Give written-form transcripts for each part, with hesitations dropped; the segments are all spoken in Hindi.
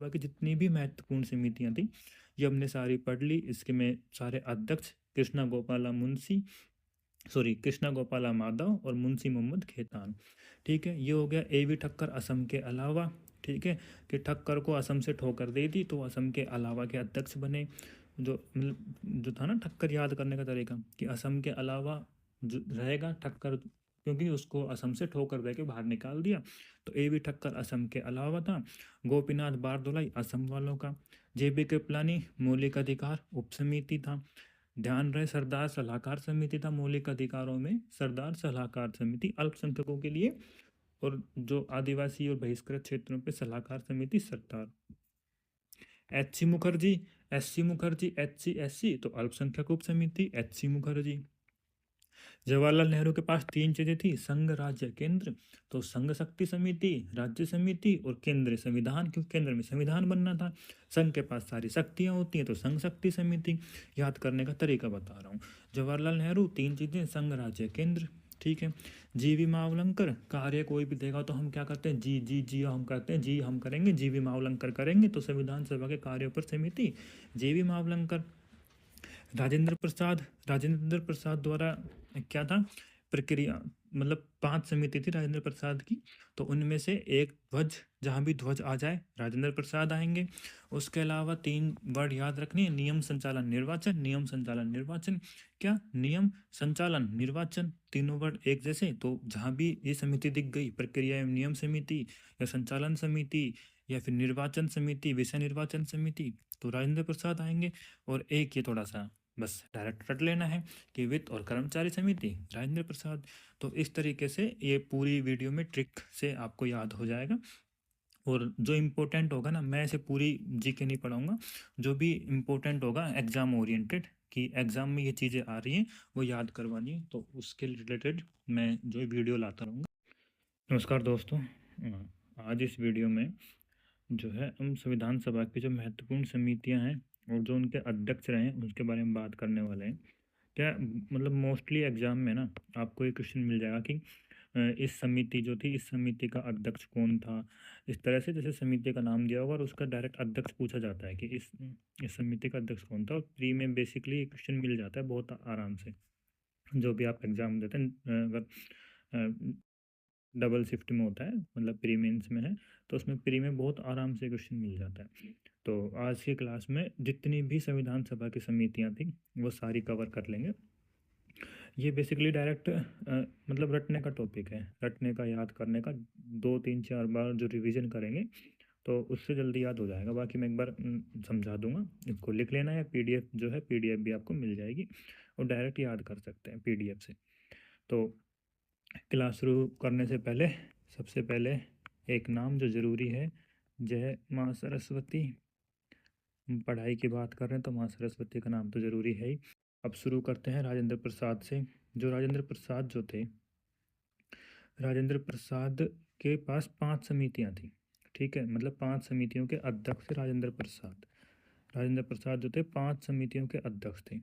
बाकी जितनी भी महत्वपूर्ण समितियां थी ये हमने सारी पढ़ ली। इसके में सारे अध्यक्ष कृष्णा गोपाला मुंशी, सॉरी कृष्णा गोपाला माधव और मुंशी मोहम्मद खेतान। ठीक है, ये हो गया ए वी ठक्कर असम के अलावा। ठीक है, कि ठक्कर को असम से ठोकर दे दी तो असम के अलावा के अध्यक्ष बने। जो मतलब जो था ना ठक्कर याद करने का तरीका कि असम के अलावा जो रहेगा ठक्कर, क्योंकि उसको असम से ठोकर दे के बाहर निकाल दिया। तो ए वी ठक्कर असम के अलावा था। गोपीनाथ बारदोलाई असम वालों का। जे बी कृपलानी मौलिक अधिकार उप समिति था। ध्यान रहे सरदार सलाहकार समिति था मौलिक अधिकारों में, सरदार सलाहकार समिति अल्पसंख्यकों के लिए। और जो आदिवासी और बहिष्कृत क्षेत्रों पे सलाहकार समिति Sardar. H C Mukherjee, S C Mukherjee, H C तो अल्पसंख्यक उप समिति एच सी मुखर्जी। जवाहरलाल नेहरू के पास तीन चीजें थी, संघ राज्य केंद्र। तो संघ शक्ति समिति, राज्य समिति और केंद्रीय संविधान, क्योंकि केंद्र में संविधान बनना था। संघ के पास सारी शक्तियां होती हैं तो संघ शक्ति समिति। याद करने का तरीका बता रहा हूँ। जवाहरलाल नेहरू तीन चीजें, संघ राज्य केंद्र। ठीक है। जीवी मावलंकर, कार्य कोई भी देगा तो हम क्या करते हैं, जी जी जी हम कहते हैं, जी हम करेंगे, जीवी मावलंकर करेंगे, तो संविधान सभा के कार्यों पर समिति जीवी मावलंकर। राजेंद्र प्रसाद, राजेंद्र प्रसाद द्वारा क्या था प्रक्रिया, मतलब पांच समिति थी राजेंद्र प्रसाद की। तो उनमें से एक ध्वज, जहां भी ध्वज आ जाए राजेंद्र प्रसाद आएंगे। उसके अलावा तीन वर्ड याद रखने हैं, नियम संचालन निर्वाचन, नियम संचालन निर्वाचन। क्या नियम संचालन निर्वाचन, तीनों वर्ड एक जैसे। तो जहां भी ये समिति दिख गई, प्रक्रिया एवं नियम समिति या संचालन समिति या फिर निर्वाचन समिति, विषय निर्वाचन समिति, तो राजेंद्र प्रसाद आएंगे। और एक ये थोड़ा सा बस डायरेक्ट रट लेना है कि वित्त और कर्मचारी समिति राजेंद्र प्रसाद। तो इस तरीके से ये पूरी वीडियो में ट्रिक से आपको याद हो जाएगा। और जो इम्पोर्टेंट होगा ना, मैं इसे पूरी जीके नहीं पढ़ाऊंगा, जो भी इम्पोर्टेंट होगा एग्जाम ओरिएंटेड कि एग्जाम में ये चीज़ें आ रही हैं वो याद करवानी है, तो उसके रिलेटेड मैं जो वीडियो लाता रहूँगा। नमस्कार दोस्तों, आज इस वीडियो में जो है हम संविधान सभा की जो महत्वपूर्ण समितियां हैं और जो उनके अध्यक्ष रहे हैं उसके बारे में बात करने वाले हैं। क्या मतलब मोस्टली एग्जाम में ना आपको एक क्वेश्चन मिल जाएगा कि इस समिति जो थी, इस समिति का अध्यक्ष कौन था। इस तरह से जैसे समिति का नाम दिया होगा और उसका डायरेक्ट अध्यक्ष पूछा जाता है कि इस समिति का अध्यक्ष कौन था, और प्री में बेसिकली क्वेश्चन मिल जाता है बहुत आराम से। जो भी आप एग्जाम देते हैं, अगर डबल शिफ्ट में होता है, मतलब प्री मेंस में है, तो उसमें प्री में बहुत आराम से क्वेश्चन मिल जाता है। तो आज की क्लास में जितनी भी संविधान सभा की समितियां थी वो सारी कवर कर लेंगे। ये बेसिकली डायरेक्ट मतलब रटने का टॉपिक है, रटने का, याद करने का। दो तीन चार बार जो रिवीजन करेंगे तो उससे जल्दी याद हो जाएगा। बाकी मैं एक बार समझा दूंगा, इसको लिख लेना है। पीडीएफ जो है, पीडीएफ भी आपको मिल जाएगी और डायरेक्ट याद कर सकते हैं पीडीएफ से। तो क्लास शुरू करने से पहले सबसे पहले एक नाम जो ज़रूरी है, जय माँ सरस्वती। हम पढ़ाई की बात कर रहे हैं तो माँ सरस्वती का नाम तो ज़रूरी है ही। अब शुरू करते हैं राजेंद्र प्रसाद से। जो राजेंद्र प्रसाद जो थे, राजेंद्र प्रसाद के पास पांच समितियां थी। ठीक है, मतलब पांच समितियों के अध्यक्ष थे राजेंद्र प्रसाद। राजेंद्र प्रसाद जो थे पांच समितियों के अध्यक्ष थे।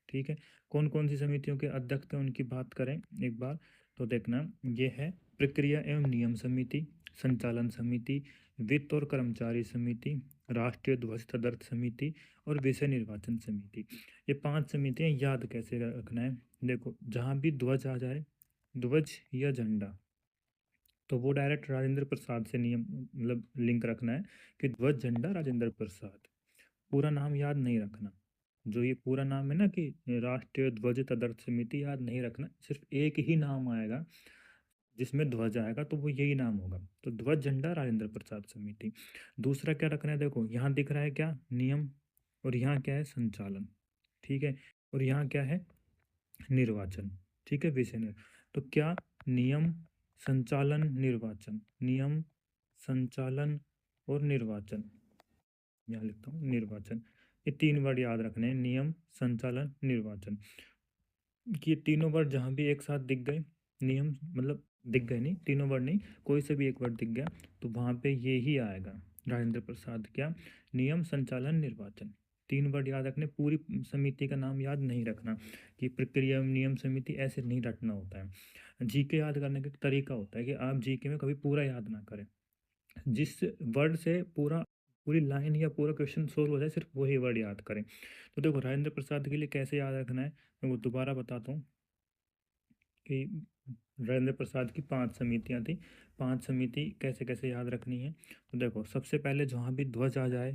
ठीक है, कौन कौन सी समितियों के अध्यक्ष थे उनकी बात करें एक बार तो देखना, ये है प्रक्रिया एवं नियम समिति, संचालन समिति, वित्त और कर्मचारी समिति, राष्ट्रीय ध्वज तदर्थ समिति और विषय निर्वाचन समिति। ये पांच समितियां याद कैसे रखना है, देखो जहाँ भी ध्वज आ जाए, ध्वज या झंडा, तो वो डायरेक्ट राजेंद्र प्रसाद से नियम मतलब लिंक रखना है कि ध्वज झंडा राजेंद्र प्रसाद। पूरा नाम याद नहीं रखना। जो ये पूरा नाम है ना कि राष्ट्रीय ध्वज तदर्थ समिति, याद नहीं रखना। सिर्फ एक ही नाम आएगा जिसमें ध्वज आएगा तो वो यही नाम होगा। तो ध्वज झंडा राजेंद्र प्रसाद समिति। दूसरा क्या रखना है, देखो यहाँ दिख रहा है क्या, नियम, और यहाँ क्या है, संचालन। ठीक है, और यहाँ क्या है, निर्वाचन। ठीक है, विषय तो क्या, नियम संचालन निर्वाचन, नियम संचालन और निर्वाचन। यहाँ लिखता हूँ निर्वाचन। ये तीन वर्ड याद रखने हैं, नियम संचालन निर्वाचन। कि ये तीनों वर्ड जहाँ भी एक साथ दिख गए, नियम मतलब दिख गए नहीं, तीनों वर्ड नहीं, कोई से भी एक वर्ड दिख गया तो वहाँ पे ये ही आएगा राजेंद्र प्रसाद, क्या, नियम संचालन निर्वाचन। तीन वर्ड याद रखने, पूरी समिति का नाम याद नहीं रखना कि प्रक्रिया नियम समिति, ऐसे नहीं रटना होता है। जीके याद करने का तरीका होता है कि आप जीके में कभी पूरा याद ना करें। जिस वर्ड से पूरा पूरी लाइन या पूरा क्वेश्चन सोल्व हो जाए, सिर्फ वही वर्ड याद करें। तो देखो राजेंद्र प्रसाद के लिए कैसे याद रखना है, मैं वो दोबारा बताता हूँ कि राजेंद्र प्रसाद की 5 समितियाँ थी। 5 समिति कैसे कैसे याद रखनी है। तो देखो सबसे पहले जहाँ भी ध्वज आ जाए,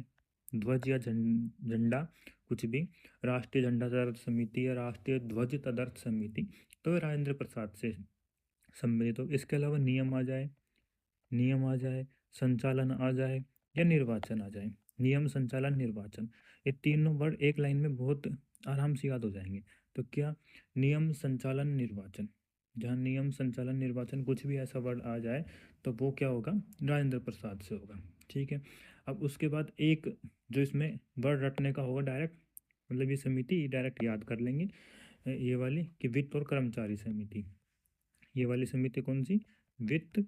ध्वज या झंडा कुछ भी, राष्ट्रीय झंडा तदर्थ समिति या राष्ट्रीय ध्वज तदर्थ समिति, तो ये राजेंद्र प्रसाद से सम्मिलित हो। इसके अलावा नियम आ जाए, संचालन आ जाए या निर्वाचन आ जाए। नियम, संचालन, निर्वाचन, ये तीनों वर्ड एक लाइन में बहुत आराम से याद हो जाएंगे। तो क्या, नियम, संचालन, निर्वाचन, जहाँ नियम, संचालन, निर्वाचन कुछ भी ऐसा वर्ड आ जाए तो वो क्या होगा, राजेंद्र प्रसाद से होगा। ठीक है। अब उसके बाद एक जो इसमें वर्ड रटने का होगा डायरेक्ट, मतलब ये समिति डायरेक्ट याद कर लेंगे, ये वाली कि वित्त और कर्मचारी समिति। ये वाली समिति कौन सी, वित्त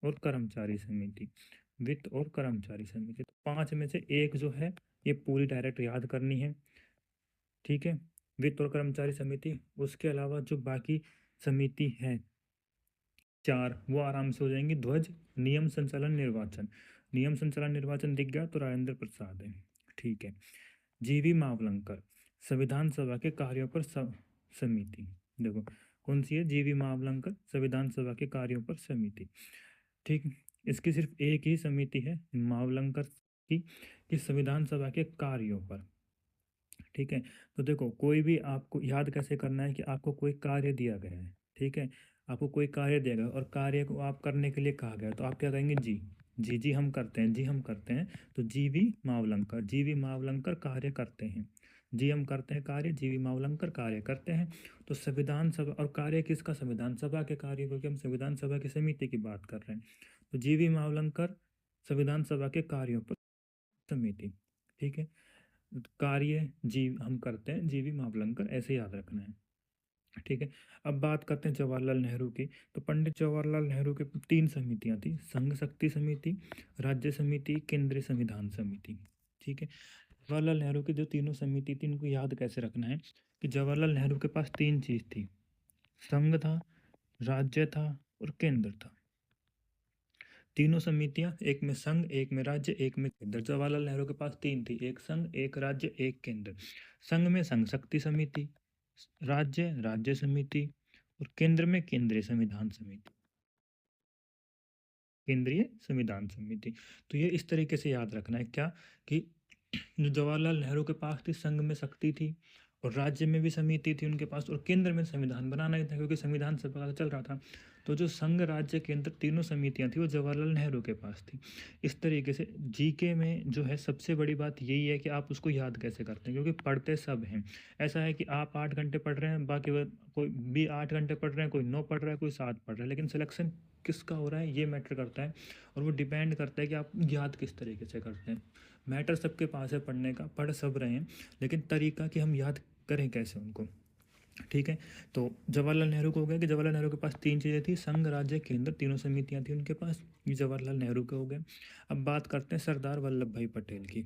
और कर्मचारी समिति, वित्त और कर्मचारी समिति। तो 5 में से एक जो है ये पूरी डायरेक्ट याद करनी है। ठीक है, वित्त और कर्मचारी समिति। उसके अलावा जो बाकी समिति है 4, वो आराम से हो जाएंगी। ध्वज, नियम, संचालन, निर्वाचन। नियम, संचालन, निर्वाचन दिख गया तो राजेंद्र प्रसाद है। ठीक है। जीवी मावलंकर, संविधान सभा के कार्यों पर समिति। देखो कौन सी है, जीवी मावलंकर, संविधान सभा के कार्यों पर समिति। ठीक, इसकी सिर्फ एक ही समिति है मावलंकर की, कि संविधान सभा के कार्यों पर। ठीक है। तो देखो कोई भी आपको याद कैसे करना है कि आपको कोई कार्य दिया गया है। ठीक है, आपको कोई कार्य दिया गया और कार्य को आप करने के लिए कहा गया, तो आप क्या कहेंगे, जी जी जी हम करते हैं, जी हम करते हैं। तो जीवी मावलंकर, जीवी मावलंकर कार्य करते हैं। जी हम करते हैं कार्य, जीवी मावलंकर कार्य करते हैं। तो संविधान सभा, और कार्य किसका, संविधान सभा के कार्य, क्योंकि हम संविधान सभा की समिति की बात कर रहे हैं। तो जीवी मावलंकर संविधान सभा के कार्यों पर समिति। ठीक है, कार्य जीव हम करते हैं, जीवी मावलंकर, ऐसे याद रखना है। ठीक है। अब बात करते हैं जवाहरलाल नेहरू की। तो पंडित जवाहरलाल नेहरू के 3 समितियां थी, संघ शक्ति समिति, राज्य समिति, केंद्रीय संविधान समिति। ठीक है। जवाहरलाल नेहरू की जो तीनों समिति थी, इनको याद कैसे रखना है कि जवाहरलाल नेहरू के पास 3 चीज थी, संघ था, राज्य था और केंद्र था। तीनों समितियां, एक में संघ, एक में राज्य, एक में केंद्र। जवाहरलाल नेहरू के पास 3 थी, एक संघ, एक राज्य, एक केंद्र। संघ में संघ शक्ति समिति, राज्य राज्य समिति और केंद्र में केंद्रीय संविधान समिति, केंद्रीय संविधान समिति। तो ये इस तरीके से याद रखना है क्या, कि जो जवाहरलाल नेहरू के पास थी, संघ में शक्ति थी और राज्य में भी समिति थी उनके पास, और केंद्र में संविधान बनाना ही था क्योंकि संविधान सभा का चल रहा था। तो जो संघ, राज्य, केंद्र तीनों समितियां थी वो जवाहरलाल नेहरू के पास थी। इस तरीके से जीके में जो है सबसे बड़ी बात यही है कि आप उसको याद कैसे करते हैं, क्योंकि पढ़ते सब हैं। ऐसा है कि आप 8 घंटे पढ़ रहे हैं, बाकी कोई भी 8 घंटे पढ़ रहे हैं, कोई 9 पढ़ रहा है, कोई 7 पढ़ रहा है, लेकिन सिलेक्शन किसका हो रहा है ये मैटर करता है। और वो डिपेंड करता है कि आप याद किस तरीके से करते हैं। मैटर सबके पास है पढ़ने का, पढ़ सब रहे हैं, लेकिन तरीका कि हम याद करें कैसे उनको। ठीक है। तो जवाहरलाल नेहरू को हो गया कि जवाहरलाल नेहरू के पास 3 चीज़ें थी, संघ, राज्य, केंद्र, तीनों समितियां थी उनके पास। ये जवाहरलाल नेहरू के हो गए। अब बात करते हैं सरदार वल्लभ भाई पटेल की।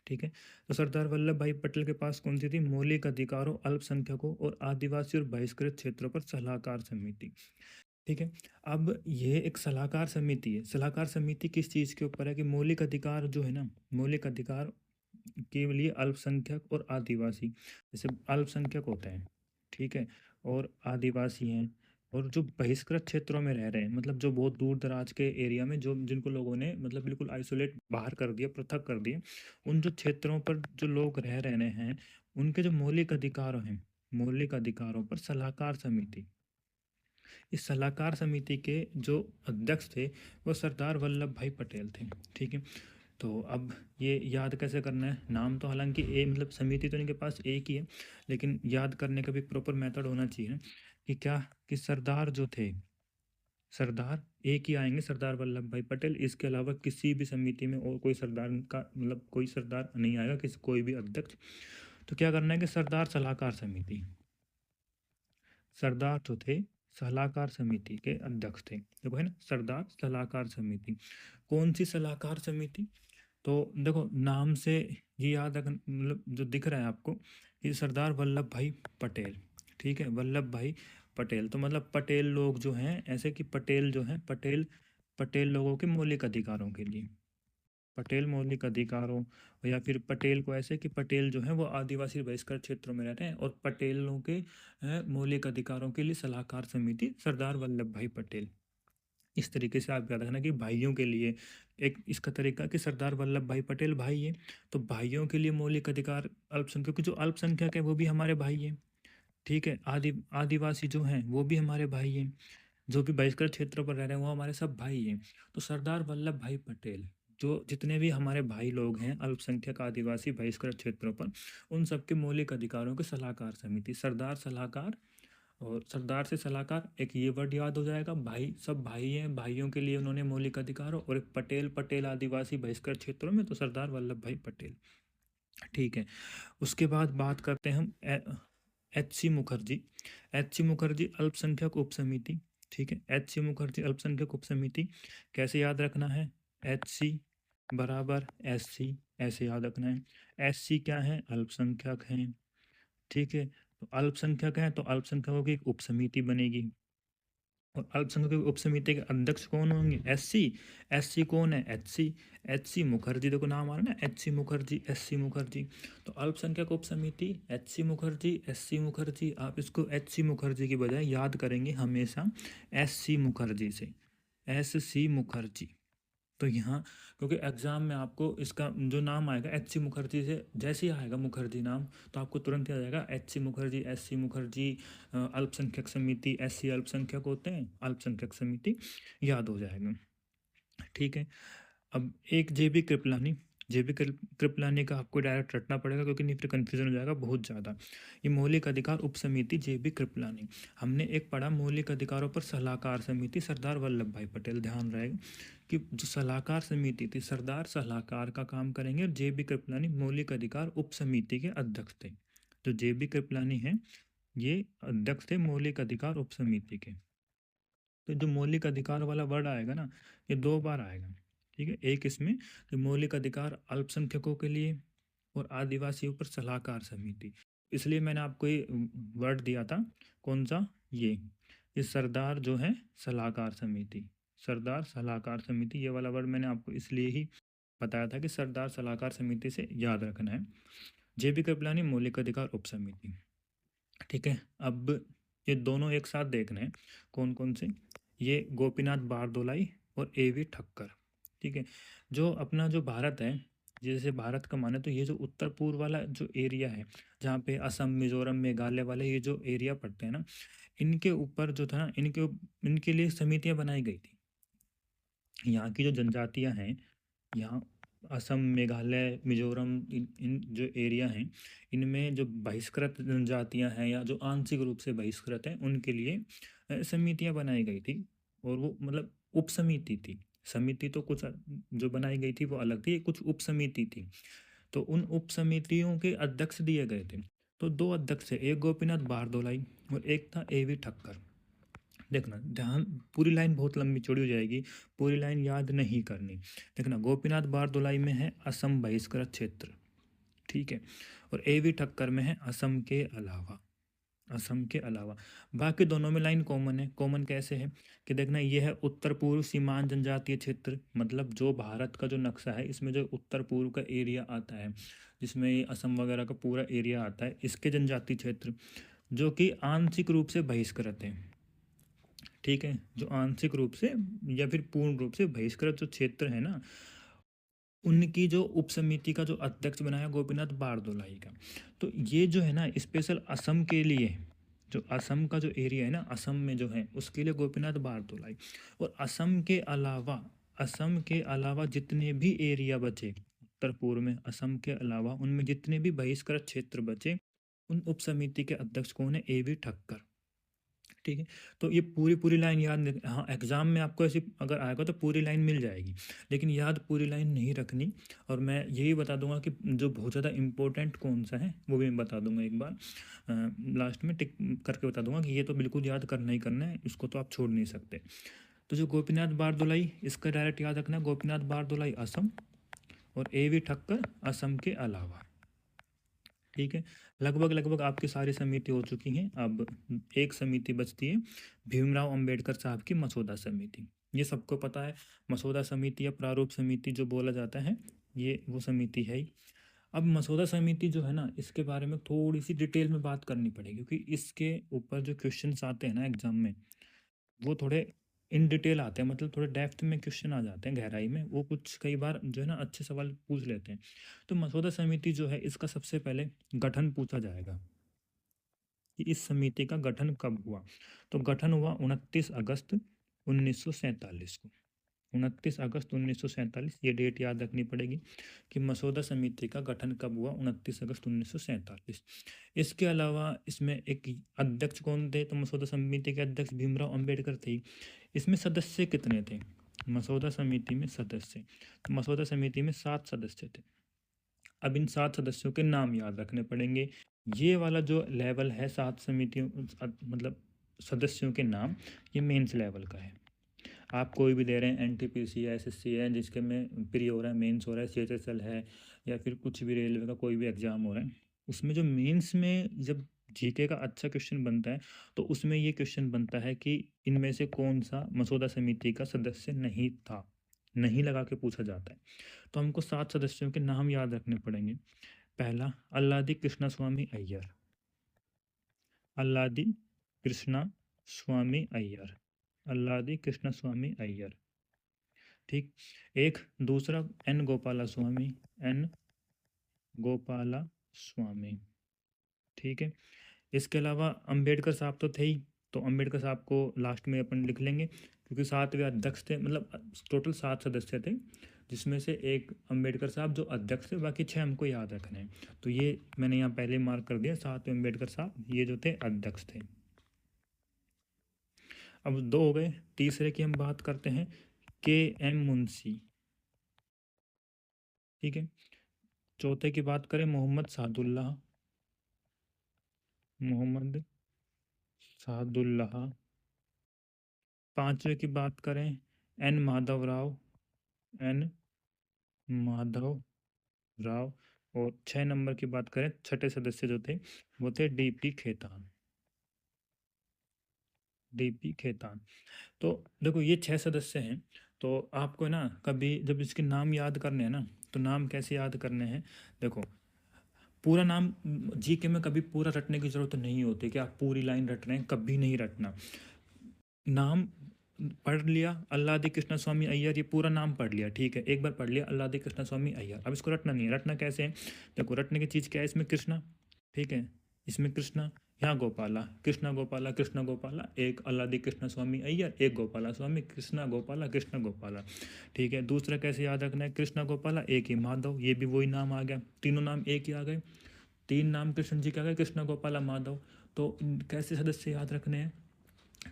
ठीक है। तो सरदार वल्लभ भाई पटेल के पास कौन सी थी, मौलिक अधिकारों, अल्पसंख्यकों और आदिवासी और बहिष्कृत क्षेत्रों पर सलाहकार समिति। ठीक है। अब ये एक सलाहकार समिति है। सलाहकार समिति किस चीज़ के ऊपर है, कि मौलिक अधिकार जो है ना, मौलिक अधिकार के लिए अल्पसंख्यक और आदिवासी, जैसे अल्पसंख्यक होते हैं, ठीक है, और आदिवासी हैं, और जो बहिष्कृत क्षेत्रों में रह रहे हैं, मतलब जो बहुत दूर दराज के एरिया में, जो जिनको लोगों ने मतलब बिल्कुल आइसोलेट बाहर कर दिया, पृथक कर दिया, उन जो क्षेत्रों पर जो लोग रह रहे हैं, उनके जो मौलिक अधिकार हैं, मौलिक अधिकारों पर सलाहकार समिति। इस सलाहकार समिति के जो अध्यक्ष थे वो सरदार वल्लभ भाई पटेल थे। ठीक है। तो अब ये याद कैसे करना है, नाम तो हालांकि मतलब समिति तो इनके पास एक ही है, लेकिन याद करने का भी प्रॉपर मेथड होना चाहिए कि क्या, कि सरदार जो थे, सरदार एक ही आएंगे, सरदार वल्लभ भाई पटेल। इसके अलावा किसी भी समिति में और कोई सरदार का मतलब कोई सरदार नहीं आएगा, किसी कोई भी अध्यक्ष। तो क्या करना है कि सरदार सलाहकार समिति, सरदार जो थे सलाहकार समिति के अध्यक्ष थे, देखो है ना, सरदार सलाहकार समिति। कौन सी सलाहकार समिति, तो देखो नाम से ये याद रख, मतलब जो दिख रहा है आपको, ये सरदार वल्लभ भाई पटेल। ठीक है, वल्लभ भाई पटेल, तो मतलब पटेल लोग जो हैं, ऐसे कि पटेल जो हैं, पटेल, पटेल लोगों के मौलिक अधिकारों के लिए। पटेल मौलिक अधिकारों, या फिर पटेल को ऐसे कि पटेल जो है वो आदिवासी बहिष्कृत क्षेत्रों में रहते हैं, और पटेलों के मौलिक अधिकारों के लिए सलाहकार समिति सरदार वल्लभ भाई पटेल। इस तरीके से आप याद रखना कि भाइयों के लिए एक इसका तरीका कि सरदार वल्लभ भाई पटेल भाई है, तो भाइयों के लिए मौलिक अधिकार, अल्पसंख्यक जो अल्पसंख्यक है वो भी हमारे भाई हैं, ठीक है, आदिवासी जो हैं वो भी हमारे भाई हैं, जो भी बहिष्कृत क्षेत्रों पर रह रहे हैं वो हमारे सब भाई हैं। तो सरदार वल्लभ भाई पटेल, जो जितने भी हमारे भाई लोग हैं अल्पसंख्यक आदिवासी बहिष्कृत क्षेत्रों पर, उन सबके मौलिक अधिकारों की सलाहकार समिति, सरदार सलाहकार, और सरदार से सलाहकार, एक ये वर्ड याद हो जाएगा, भाई सब भाई हैं, भाइयों के लिए उन्होंने मौलिक अधिकार, और एक पटेल, पटेल आदिवासी बहिष्कृत क्षेत्रों में, तो सरदार वल्लभ भाई पटेल, ठीक है। उसके बाद बात करते हैं हम H C Mukherjee. H C Mukherjee अल्पसंख्यक उप समिति, ठीक है, एच सी मुखर्जी अल्पसंख्यक उप समिति, कैसे याद रखना है, एच सी बराबर एस सी, ऐसे याद रखना है। एस सी क्या है, अल्पसंख्यक हैं, ठीक है, तो अल्पसंख्यक हैं तो अल्पसंख्यकों की एक उप समिति बनेगी, और अल्पसंख्यक उप समिति के अध्यक्ष कौन होंगे, एस सी। एस सी कौन है, H C. H C Mukherjee, देखो नाम आ रहा है ना, H C Mukherjee, S C Mukherjee, तो अल्पसंख्यक उप समिति H C Mukherjee, S C Mukherjee, आप इसको एच सी मुखर्जी की बजाय याद करेंगे हमेशा एस सी मुखर्जी से, एस सी मुखर्जी। तो यहाँ क्योंकि एग्जाम में आपको इसका जो नाम आएगा एच सी मुखर्जी से, जैसे ही आएगा मुखर्जी नाम तो आपको तुरंत याद आ जाएगा H C Mukherjee, S C Mukherjee, अल्पसंख्यक समिति, एस सी अल्पसंख्यक होते हैं, अल्पसंख्यक समिति याद हो जाएगा, ठीक है। अब एक जेबी कृपलानी, जेबी कृपलानी का आपको डायरेक्ट रटना पड़ेगा क्योंकि नहीं फिर कन्फ्यूजन हो जाएगा बहुत ज़्यादा। ये मौलिक अधिकार उप समिति जेबी कृपलानी, हमने एक पढ़ा मौलिक अधिकारों पर सलाहकार समिति सरदार वल्लभ भाई पटेल, ध्यान रहेगा कि जो सलाहकार समिति थी सरदार सलाहकार का काम करेंगे, और जेबी कृपलानी मौलिक अधिकार उप समिति के अध्यक्ष थे। जो जेबी कृपलानी हैं ये अध्यक्ष थे मौलिक अधिकार उप समिति के। तो जो मौलिक अधिकार वाला वर्ड आएगा ना, ये दो बार आएगा, ठीक है, एक इसमें कि मौलिक अधिकार अल्पसंख्यकों के लिए और आदिवासियों पर सलाहकार समिति, इसलिए मैंने आपको ये वर्ड दिया था, कौन सा, ये सरदार जो है सलाहकार समिति, सरदार सलाहकार समिति, ये वाला वर्ड मैंने आपको इसलिए ही बताया था कि सरदार सलाहकार समिति से याद रखना है। जेबी कृपलानी मौलिक अधिकार उप समिति, ठीक है। अब ये दोनों एक साथ देखने हैं, कौन कौन से, ये गोपीनाथ बारदोलाई और ए वी ठक्कर, ठीक है। जो अपना जो भारत है, जैसे भारत का माने तो ये जो उत्तर पूर्व वाला जो एरिया है, जहाँ पे असम मिजोरम मेघालय वाले ये जो एरिया पड़ते हैं ना, इनके ऊपर जो था ना, इनके लिए समितियाँ बनाई गई थी। यहाँ की जो जनजातियाँ हैं, यहाँ असम मेघालय मिजोरम, इन जो एरिया हैं, इनमें जो बहिष्कृत जनजातियाँ हैं या जो आंशिक रूप से बहिष्कृत हैं, उनके लिए समितियाँ बनाई गई थी, और वो मतलब उप समिति थी। समिति तो कुछ जो बनाई गई थी वो अलग थी, कुछ उप समिति थी, तो उन उप समितियों के अध्यक्ष दिए गए थे। तो दो अध्यक्ष थे, एक गोपीनाथ बारदोलाई और एक था ए वी ठक्कर। देखना ध्यान, पूरी लाइन बहुत लंबी चौड़ी हो जाएगी, पूरी लाइन याद नहीं करनी। देखना गोपीनाथ बारदोलाई में है असम बहिष्कृत क्षेत्र, ठीक है, और ए वी ठक्कर में है असम के अलावा, असम के अलावा। बाकी दोनों में लाइन कॉमन है, कॉमन कैसे है कि देखना ये है उत्तर पूर्व सीमांत जनजातीय क्षेत्र, मतलब जो भारत का जो नक्शा है इसमें जो उत्तर पूर्व का एरिया आता है, जिसमें ये असम वगैरह का पूरा एरिया आता है, इसके जनजातीय क्षेत्र जो कि आंशिक रूप से बहिष्कृत है, ठीक है, जो आंशिक रूप से या फिर पूर्ण रूप से बहिष्कृत जो क्षेत्र है ना, उनकी जो उप समिति का जो अध्यक्ष बनाया गोपीनाथ बारदोलाई का। तो ये जो है ना स्पेशल असम के लिए, जो असम का जो एरिया है ना, असम में जो है उसके लिए गोपीनाथ बारदोलाई, और असम के अलावा जितने भी एरिया बचे उत्तर पूर्व में, असम के अलावा उनमें जितने भी बहिष्कृत क्षेत्र बचे, उन उप समिति के अध्यक्ष कौन है, ए वी ठक्कर, ठीक है। तो ये पूरी पूरी लाइन याद नहीं, हाँ एग्जाम में आपको ऐसी अगर आएगा तो पूरी लाइन मिल जाएगी, लेकिन याद पूरी लाइन नहीं रखनी। और मैं यही बता दूंगा कि जो बहुत ज़्यादा इम्पोर्टेंट कौन सा है वो भी मैं बता दूंगा एक बार, लास्ट में टिक करके बता दूंगा कि ये तो बिल्कुल याद करना ही करना है, इसको तो आप छोड़ नहीं सकते। तो जो गोपीनाथ बारदोलाई, इसका डायरेक्ट याद रखना, गोपीनाथ बारदोलाई असम, और ए वी ठक्कर असम के अलावा, ठीक है। लगभग लगभग आपकी सारी समिति हो चुकी हैं, अब एक समिति बचती है, भीमराव अंबेडकर साहब की मसौदा समिति। ये सबको पता है। मसौदा समिति या प्रारूप समिति जो बोला जाता है, ये वो समिति है ही। अब मसौदा समिति जो है ना, इसके बारे में थोड़ी सी डिटेल में बात करनी पड़ेगी, क्योंकि इसके ऊपर जो क्वेश्चंस आते हैं ना एग्जाम में, वो थोड़े इन डिटेल आते हैं, मतलब थोड़े डेप्थ में क्वेश्चन आ जाते हैं, गहराई में। वो कुछ कई बार जो है ना अच्छे सवाल पूछ लेते हैं। तो मसौदा समिति जो है, इसका सबसे पहले गठन पूछा जाएगा कि इस समिति का गठन कब हुआ। तो गठन हुआ 29 अगस्त 1947 को। 29 अगस्त 1947, ये डेट याद रखनी पड़ेगी कि मसौदा समिति का गठन कब हुआ, 29 अगस्त 1947। इसके अलावा इसमें एक अध्यक्ष कौन थे, तो मसौदा समिति के अध्यक्ष भीमराव अंबेडकर थे। इसमें सदस्य कितने थे मसौदा समिति में सदस्य, तो मसौदा समिति में 7 सदस्य थे। अब इन 7 सदस्यों के नाम याद रखने पड़ेंगे। ये वाला जो लेवल है 7 समितियों मतलब सदस्यों के नाम, ये मेंस लेवल का है। आप कोई भी दे रहे हैं, एनटीपीसी है, एसएससी है, जिसके में प्री हो रहा है, मेंस हो रहा है, सीएचएसएल है, या फिर कुछ भी रेलवे का कोई भी एग्जाम हो रहा है, उसमें जो मेंस में जब जीके का अच्छा क्वेश्चन बनता है, तो उसमें ये क्वेश्चन बनता है कि इनमें से कौन सा मसौदा समिति का सदस्य नहीं था, नहीं लगा के पूछा जाता है। तो हमको 7 सदस्यों के नाम याद रखने पड़ेंगे। पहला, अल्लादी कृष्णा स्वामी अय्यर। अल्लादी कृष्णा स्वामी अय्यर। अल्लादी कृष्णा स्वामी अय्यर, ठीक। एक दूसरा, एन गोपाला स्वामी। एन गोपाला स्वामी, ठीक है। इसके अलावा अंबेडकर साहब तो थे ही, तो अंबेडकर साहब को लास्ट में अपन लिख लेंगे, क्योंकि 7 वे अध्यक्ष थे, मतलब टोटल 7 सदस्य थे, जिसमें से एक अंबेडकर साहब जो अध्यक्ष थे, बाकी 6 हमको याद रखने हैं। तो ये मैंने यहाँ पहले मार्क कर दिया, 7वें अंबेडकर साहब, ये जो थे अध्यक्ष थे। अब 2 हो गए। तीसरे की हम बात करते हैं, के एम मुंशी, ठीक है। चौथे की बात करें, मोहम्मद सादुल्लाह। मोहम्मद सादुल्लाह। 5वें की बात करें, एन माधव राव। एन माधव राव। और 6 नंबर की बात करें, छठे सदस्य जो थे, वो थे डीपी खेतान। डीपी खेतान। तो देखो, ये 6 सदस्य हैं। तो आपको ना कभी जब इसके नाम याद करने हैं ना, तो नाम कैसे याद करने हैं, देखो, पूरा नाम जीके में कभी पूरा रटने की जरूरत नहीं होती कि आप पूरी लाइन रट रहे हैं, कभी नहीं रटना। नाम पढ़ लिया, अल्लादी कृष्णा स्वामी अय्यर, ये पूरा नाम पढ़ लिया, ठीक है, एक बार पढ़ लिया अल्लादी कृष्णा स्वामी अय्यर। अब इसको रटना नहीं है। रटना कैसे है, देखो, रटने की चीज़ क्या है, इसमें कृष्णा, ठीक है, इसमें कृष्णा, यहाँ गोपाला, कृष्णा गोपाला, कृष्णा गोपाला, एक अल्लादी कृष्णा स्वामी अय्यर, एक गोपाला स्वामी, कृष्णा गोपाला, कृष्णा गोपाला, ठीक है। दूसरा कैसे याद रखना है, कृष्णा गोपाला, एक ही माधव, ये भी वही नाम आ गया, तीनों नाम एक ही आ गए। 3 नाम कृष्ण जी के आ गए, कृष्णा गोपाला माधव। तो कैसे सदस्य याद रखने हैं,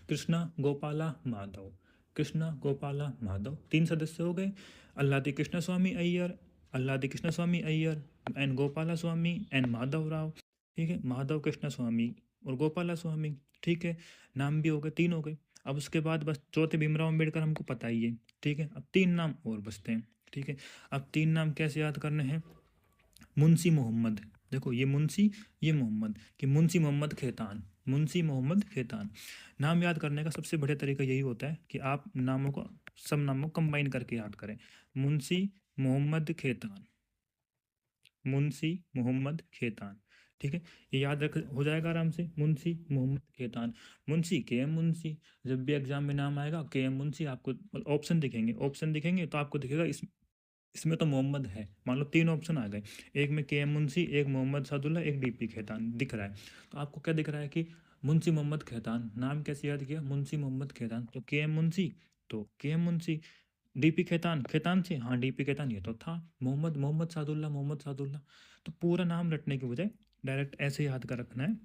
कृष्णा गोपाला माधव, कृष्णा गोपाला माधव, 3 सदस्य हो गए। अल्लादी कृष्ण स्वामी अय्यर, अल्लादी कृष्ण स्वामी अय्यर, एन गोपाला स्वामी, एन माधव राव, ठीक है, माधव कृष्ण स्वामी और गोपाला स्वामी, ठीक है। नाम भी हो गए, 3 हो गए। अब उसके बाद बस चौथे भीमराव अम्बेडकर, हमको पता ही है, ठीक है। अब 3 नाम और बचते हैं, ठीक है। अब 3 नाम कैसे याद करने हैं, मुंशी मोहम्मद, देखो ये मुंशी, ये मोहम्मद, कि मुंशी मोहम्मद खेतान, मुंशी मोहम्मद खेतान। नाम याद करने का सबसे बढ़िया तरीका यही होता है कि आप नामों को, सब नामों को कंबाइन करके याद करें। मुंशी मोहम्मद खेतान, मुंशी मोहम्मद खेतान, ठीक है। ये याद रख हो जाएगा आराम से, मुंशी मोहम्मद खेतान। मुंशी के एम मुंशी, जब भी एग्जाम में नाम आएगा के एम मुंशी, आपको ऑप्शन दिखेंगे, ऑप्शन दिखेंगे तो आपको दिखेगा इसमें तो मोहम्मद है। मान लो 3 ऑप्शन आ गए, एक में के एम मुंशी, एक मोहम्मद सादुल्ला, एक डीपी खेतान दिख रहा है। तो आपको क्या दिख रहा है कि मुंशी मोहम्मद खेतान, नाम कैसे याद किया, मुंशी मोहम्मद खेतान, तो के एम मुंशी, तो के एम मुंशी। डीपी खेतान, खेतान से, हाँ डीपी खेतान, ये तो था। मोहम्मद, मोहम्मद सादुल्ला, मोहम्मद सादुल्ला। तो पूरा नाम रटने की बजाय डायरेक्ट ऐसे याद कर रखना है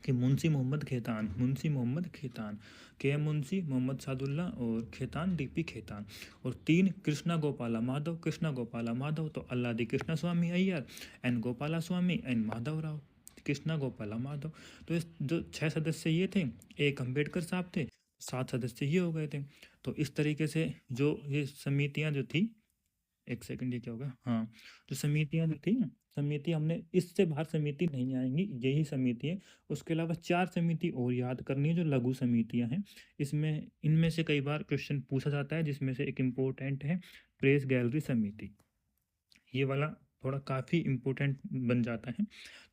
कि मुंशी मोहम्मद खेतान, मुंशी मोहम्मद खेतान, के एम मुंशी, मोहम्मद सादुल्ला और खेतान, डीपी खेतान। और 3, कृष्णा गोपाला माधव, कृष्णा गोपाला माधव, तो अल्लादी कृष्णा स्वामी अय्यर, एन गोपाला स्वामी, एन माधव राव, कृष्णा गोपाला माधव। तो इस जो 6 सदस्य ये थे, एक अम्बेडकर साहब थे, 7 सदस्य ये हो गए थे। तो इस तरीके से जो ये समितियाँ जो थी, एक सेकंड, ये क्या होगा, हाँ। जो समितियां थी ना, समिति हमने इससे बाहर समिति नहीं आएंगी, यही समिति है। उसके अलावा 4 समिति और याद करनी है जो लघु समितियां हैं। इसमें इनमें से कई बार क्वेश्चन पूछा जाता है, जिसमें से एक इम्पोर्टेंट है प्रेस गैलरी समिति। ये वाला थोड़ा काफ़ी इम्पोर्टेंट बन जाता है।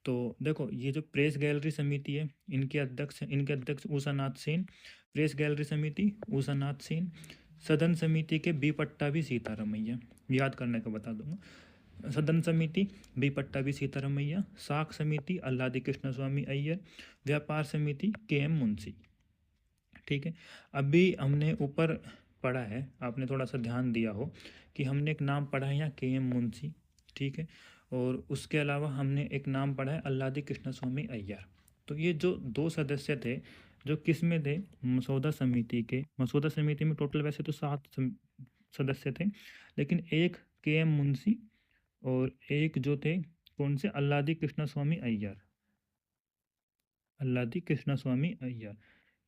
तो देखो, ये जो प्रेस गैलरी समिति है, इनके अध्यक्ष उषानाथ सेन। प्रेस गैलरी समिति उषानाथ सेन। सदन समिति के बी पट्टाभी सीतारमैया, याद करने का बता दूंगा। सदन समिति बी पट्टाभी सीतारमैया। साख समिति अल्लादी कृष्ण स्वामी अय्यर। व्यापार समिति के एम मुंशी। ठीक है। अभी हमने ऊपर पढ़ा है, आपने थोड़ा सा ध्यान दिया हो कि हमने एक नाम पढ़ा है यहाँ के एम मुंशी। ठीक है। और उसके अलावा हमने एक नाम पढ़ा है अल्लादी कृष्ण स्वामी अय्यर। तो ये जो 2 सदस्य थे, जो किस में थे, मसौदा समिति के। मसौदा समिति में टोटल वैसे तो 7 सदस्य थे, लेकिन एक के एम मुंशी और एक जो थे कौन से, अल्लादी कृष्ण स्वामी अय्यर। अल्लादी कृष्ण स्वामी अय्यर,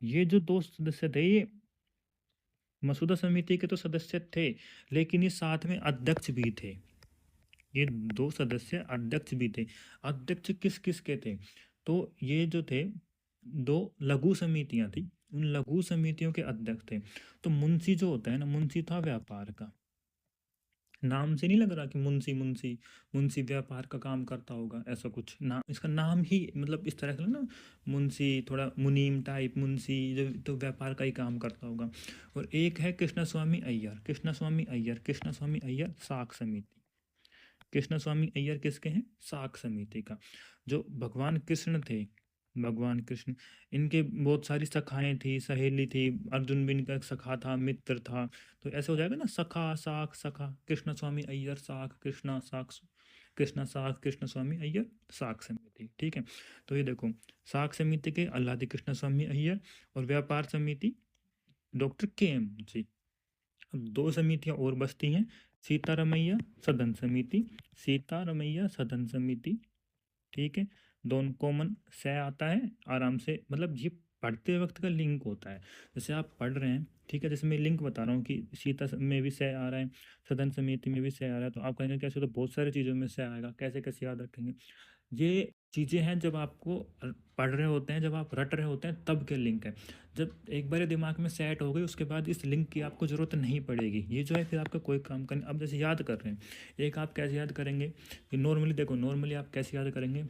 ये जो 2 सदस्य थे, ये मसूदा समिति के तो सदस्य थे, लेकिन ये साथ में अध्यक्ष भी थे। ये 2 सदस्य अध्यक्ष भी थे। अध्यक्ष किस किस के थे, तो ये जो थे 2 लघु समितियां थी, उन लघु समितियों के अध्यक्ष थे। तो मुंशी जो होता है ना, मुंशी था व्यापार का। नाम से नहीं लग रहा कि मुंशी मुंशी, मुंशी व्यापार का काम करता होगा, ऐसा कुछ ना, इसका नाम ही मतलब इस तरह का ना, मुंशी थोड़ा मुनीम टाइप मुंशी, जो तो व्यापार का ही काम करता होगा। और एक है कृष्ण स्वामी अय्यर। कृष्ण स्वामी अय्यर, कृष्ण स्वामी अय्यर साख समिति। कृष्ण स्वामी अय्यर किसके हैं, साख समिति का। जो भगवान कृष्ण थे, भगवान कृष्ण, इनके बहुत सारी सखाएं थी, सहेली थी। अर्जुन भी इनका एक सखा था, मित्र था। तो ऐसे हो जाएगा ना, सखा साख सखा। कृष्ण स्वामी अय्यर साख, कृष्णा साख, कृष्णा साख, कृष्ण स्वामी अय्यर साख समिति। ठीक है। तो ये देखो, साख समिति के अल्लादी कृष्ण स्वामी अय्यर, और व्यापार समिति डॉक्टर के एम जी। अब 2 समितियां और बचती हैं, सीतारमैया सदन समिति। सीतारमैया सदन समिति। ठीक है। दोनों कॉमन से आता है आराम से, मतलब ये पढ़ते वक्त का लिंक होता है। जैसे आप पढ़ रहे हैं, ठीक है, जैसे मैं लिंक बता रहा हूँ कि सीता में भी से आ रहा है, सदन समिति में भी से आ रहा है, तो आप कहेंगे कैसे, तो बहुत सारी चीज़ों में से आएगा, कैसे कैसे याद रखेंगे। ये चीज़ें हैं जब आपको पढ़ रहे होते हैं, जब आप रट रहे होते हैं, तब के लिंक है। जब एक बार ये दिमाग में सेट हो गई, उसके बाद इस लिंक की आपको ज़रूरत नहीं पड़ेगी। ये जो है फिर आपका कोई काम करने, अब जैसे याद कर रहे हैं, एक आप कैसे याद करेंगे कि नॉर्मली देखो, नॉर्मली आप कैसे याद करेंगे,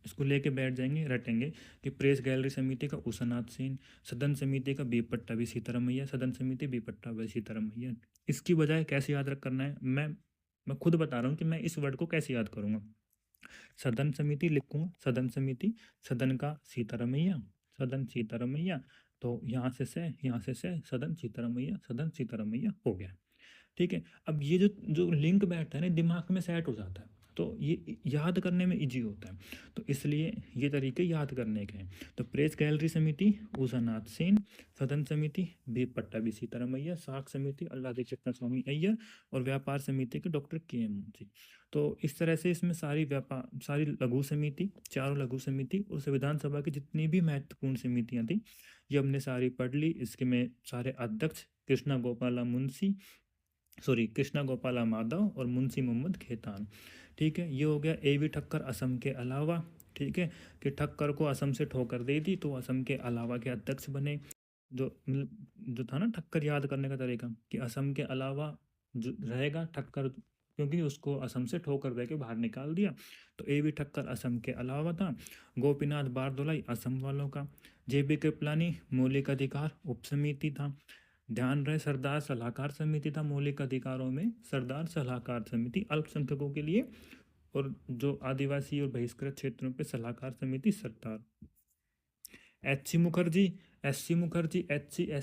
इसको लेके बैठ जाएंगे, रटेंगे कि प्रेस गैलरी समिति का उषानाथ सेन, सदन समिति का बी पट्टाभी सीतारमैया, सदन समिति बी पट्टाभी सीतारमैया। इसकी बजाय कैसे याद रख करना है, मैं खुद बता रहा हूँ कि मैं इस वर्ड को कैसे याद करूँगा। सदन समिति लिखूंगा, सदन समिति, सदन का सीतारमैया, सदन सीतारमैया। तो यहाँ से सदन सीतारमैया, सदन सीतारमैया हो गया। ठीक है। अब ये जो जो लिंक बैठता है ना, दिमाग में सेट हो जाता है, तो ये याद करने में इजी होता है। तो इसलिए ये तरीके याद करने के हैं। तो प्रेस गैलरी समिति उषानाथ सेन, सदन समिति बी पट्टाभी सीतारमैया, साख समिति अल्लादी कृष्ण स्वामी अय्यर, और व्यापार समिति के डॉक्टर के एम मुंशी। तो इस तरह से इसमें सारी लघु समिति, 4 लघु समिति और संविधान सभा की जितनी भी महत्वपूर्ण समितियां थी, ये हमने सारी पढ़ ली। इसके में सारे अध्यक्ष कृष्णा गोपाला मुंशी, सॉरी कृष्णा गोपाला माधव और मुंशी मोहम्मद खेतान। ठीक है। ये हो गया ए वी ठक्कर असम के अलावा। ठीक है, कि ठक्कर को असम से ठोकर दे दी, तो असम के अलावा के अध्यक्ष बने। जो जो था ना ठक्कर याद करने का तरीका, कि असम के अलावा जो रहेगा ठक्कर, क्योंकि उसको असम से ठोकर दे के बाहर निकाल दिया। तो ए वी ठक्कर असम के अलावा था। गोपीनाथ बारदोलाई असम वालों का। जे बी कृपलानी मौलिक अधिकार उपसमिति था। ध्यान रहे, सरदार सलाहकार समिति था मौलिक अधिकारों में, सरदार सलाहकार समिति अल्पसंख्यकों के लिए, और जो आदिवासी और बहिष्कृत क्षेत्रों पे सलाहकार समिति Sardar. H C Mukherjee, H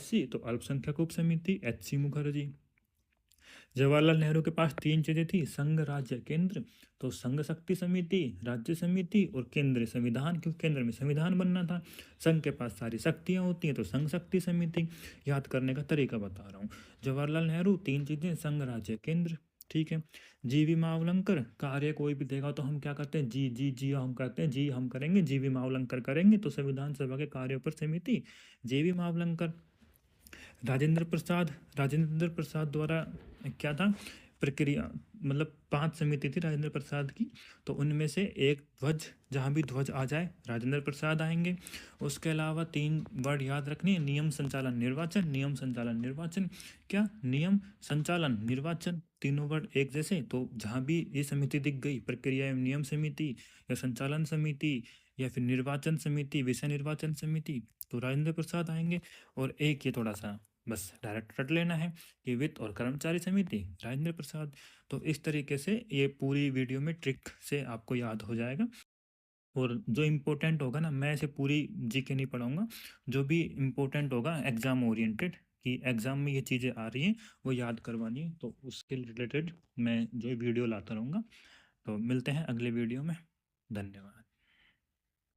C तो अल्पसंख्यक उप समिति एच सी मुखर्जी। जवाहरलाल नेहरू के पास 3 चीजें थी, संघ राज्य केंद्र। तो संघ शक्ति समिति, राज्य समिति और केंद्रीय संविधान, क्योंकि केंद्र में संविधान बनना था। संघ के पास सारी शक्तियां होती हैं, तो संघ शक्ति समिति। याद करने का तरीका बता रहा हूँ। जवाहरलाल नेहरू 3 चीजें, संघ राज्य केंद्र। ठीक है। जीवी मावलंकर, कार्य कोई भी देगा तो हम क्या करते हैं, जी जी जी हम कहते हैं, जी हम करेंगे, जीवी मावलंकर करेंगे, तो संविधान सभा के कार्यों पर समिति जीवी मावलंकर। राजेंद्र प्रसाद, राजेंद्र प्रसाद द्वारा क्या था, प्रक्रिया, मतलब 5 समिति थी राजेंद्र प्रसाद की, तो उनमें से एक ध्वज, जहाँ भी ध्वज आ जाए राजेंद्र प्रसाद आएंगे। उसके अलावा 3 वर्ड याद रखनी है, नियम संचालन निर्वाचन, नियम संचालन निर्वाचन। क्या? नियम संचालन निर्वाचन, तीनों वर्ड एक जैसे, तो जहाँ भी ये समिति दिख गई, प्रक्रिया एवं नियम समिति या संचालन समिति या फिर निर्वाचन समिति, विषय निर्वाचन समिति, तो राजेंद्र प्रसाद आएंगे। और एक ये थोड़ा सा बस डायरेक्ट रट लेना है कि वित्त और कर्मचारी समिति राजेंद्र प्रसाद। तो इस तरीके से ये पूरी वीडियो में ट्रिक से आपको याद हो जाएगा। और जो इम्पोर्टेंट होगा ना, मैं ऐसे पूरी जीके नहीं पढ़ाऊंगा, जो भी इम्पोर्टेंट होगा एग्जाम ओरिएंटेड, कि एग्जाम में ये चीज़ें आ रही हैं वो याद करवानी है, तो उसके रिलेटेड मैं जो वीडियो लाता रहूँगा। तो मिलते हैं अगले वीडियो में। धन्यवाद।